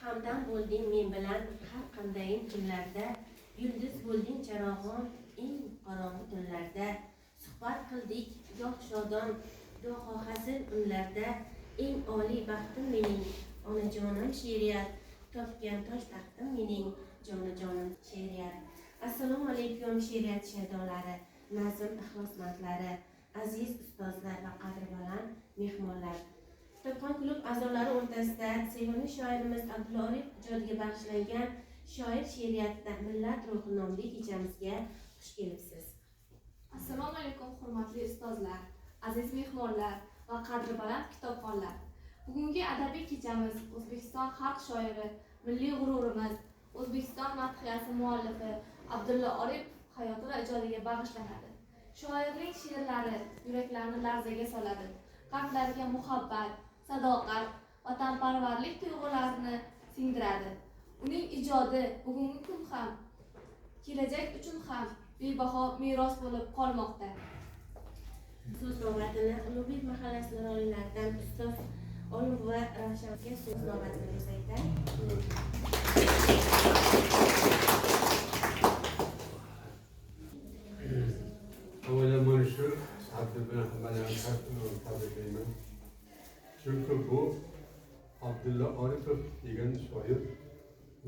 Hamdam bo'lding men bilan har qandayin kunlarda, yulduz bo'lding charog'on eng qorong'u tunlarda. Suhbat qildik goh shodon, goh hazin unlarda. Eng oliy baxtim mening, onajonim she'riyat, topgan tosh taxtim mening, jonajonim she'riyat. Assalomu alaykum she'riyat shaydolari, nazm ixlosmandlari, aziz ustozlar va qadri baland mehmonlar. Kitobxon klub a'zolari o'rtasida sevimli shoirimiz Abdulla Oripov ijodiga bag'ishlangan shoir she'riyatida millat ruhi nomli kechamizga xush kelibsiz. Assalomu alaykum hurmatli ustozlar, aziz mehmonlar va qadri baland kitobxonlar. Bugungi adabiy kechamiz O'zbekiston xalq shoiri, milliy g'ururimiz, O'zbekiston madhiyasi muallifi Abdulla Oripov hayoti va ijodiga bag'ishlanadi. Shoirning she'rlari yuraklarni larzaga soladi. Qalblarga muhabbat, sadoqat, vatanparvarlik tuyg'ularini singdiradi. Uning ijodi bugungi kun ham, kelajak uchun ham bebaho meros bo'lib qolmoqda. So'z navbatini Ulug'bek mahallasi nuroniylardan ustoz Olim va Ravshanga so'z navbatini bersak-da. Avvalo mana shu sabzi bilan hammalarni tabriklayman. Chunki bu Abdulla Oripov degan shoir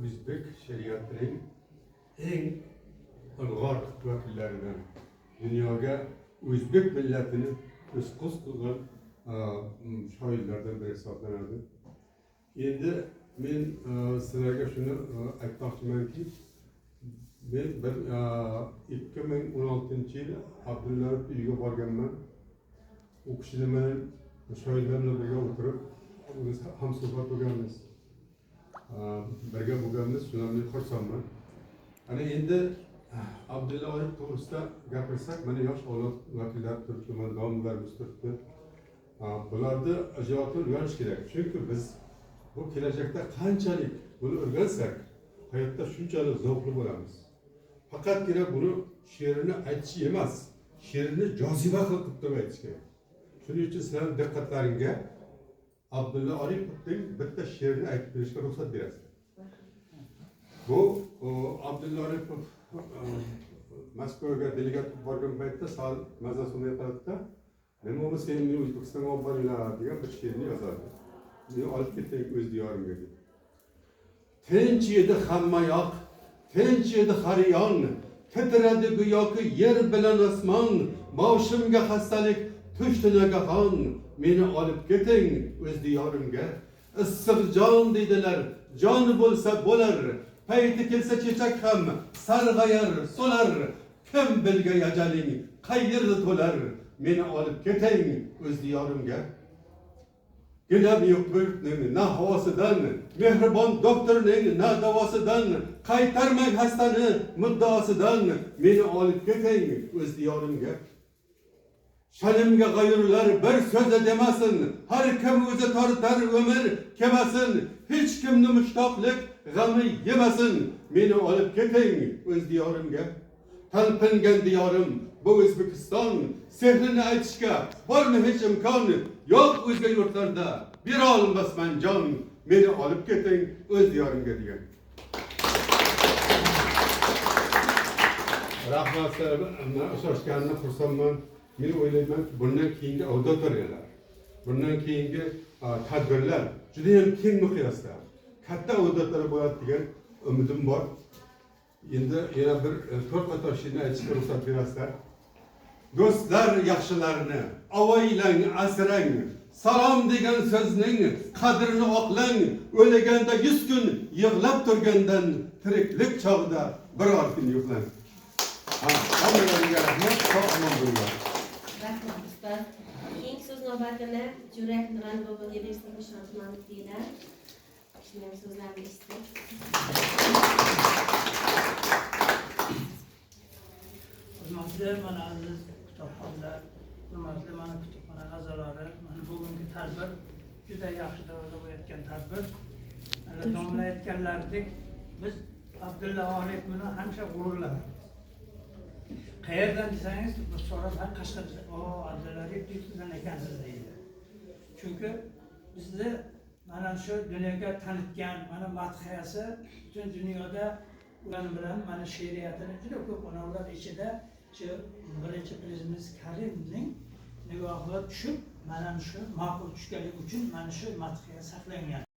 o'zbek she'riyatining eng ilg'or vakillaridan, dunyoga o'zbek millatini ko'z qilgan shoirlardan biri hisoblanadi. Endi men sizlarga shuni aytmoqchimanki, men 2016-yil Abdulla Oripov uyiga borganman. U kishi bilan shoirlar bilan birga o'tirib, biz hamsuhbat bo'lganmiz. Birga bo'lganmiz, shundan men xursandman. Ana endi Abdulla Oripov to'g'risida gapirsak, mana yosh avlod vakillari turibdi, mana domlalarimiz turibdi. Bularni ijodini o'rganish kerak. Chunki biz bu kelajakda qanchalik buni o'rgansak, hayotda shunchalik zavqli bo'lamiz. Faqatgina buni she'rini aytish emas, she'rini joziba qilib turib aytish kerak. Shuning uchun sizlarning diqqatlaringga Abdulla Oripovning bitta she'rini aytib berishga ruxsat berasiz. Bu Abdulla Oripov Moskvaga delegat borgan paytda sal mazasi o'ynayotdi. Nima bo'lsa seni O'zbekistonga olib boringlar degan bir she'rni yozardi. Meni olib ketdik o'z diyorimga deb. Tinch edi hammayoq, tinch edi har yon, titradi go'yoki yer bilan osmon, boshimga xastalik tushdi nagahon, meni olib keting o'z diyorimga. Issiq jon deydilar, jon bo'lsa bo'lar, payti kelsa chechak ham sarg'ayar, so'lar, kim bilgay ajaling qayerda to'lar, meni olib keting o'z diyorimga. Gidab yo'q yurtning na havosidan, mehribon doktorning na davosidan, qaytarmang hastani muddaosidan, meni olib keting o'z diyorimga. Sha'nimga g'ayurlar bir so'z demasin, har kim o'zi tortar umr kemasin, hech kimni mushtoqlik g'ami yemasin, meni olib keting o'z diyorimga. Talpingan diyorim bu O'zbekiston, sehrini aytishga bormi hech imkon, yo'q o'zga yurtlarda bera olmasman jon, meni olib keting o'z diyorimga degan. Rahmat so'rashganini xursandman. Men o'ylayman, bundan keyingi auditoriyalar, bundan keyingi tadbirlar juda ham keng miqyosda katta auditoriya bo'ladi degan umidim bor. Endi yana bir to'rt qator she'rni aytishga ruxsat berasizlar. Do'stlar yaxshilarni avaylang, asrang, salom degan so'zning qadrini oqlang, o'lganda 100 kun yig'lab turgandan tiriklik chog'ida biror kun yo'qlang. Hammalarga rahmat, sog' omon bo'linglar. Rahmat ustoz. Keyingi so'z navbatini Jurat Nurani boboga bersak ishonchmamiz deylar. Kishining so'zlarini eshitdik. Hurmatli mana aziz kitobxonlar, hurmatli mana kutubxona a'zolari, mana bugungi tadbir juda yaxshi davrada bo'layotgan tadbir. Domla aytganlaridek, biz Abdulla Oripovni hamisha g'ururlanamiz. Qayerdan desangiz, bir so'rasam Qashqadaryo, Abdulla Oripov sizdan ekansiz deydi. Chunki bizni mana shu dunyoga tanitgan mana madhiyasi butun dunyoda ular bilan mana she'riyatini juda ko'p ularlar ichida shu birinchi prezident Karimning nigohiga tushib mana shu ma'qul tushganligi uchun mana shu madhiya saqlangan.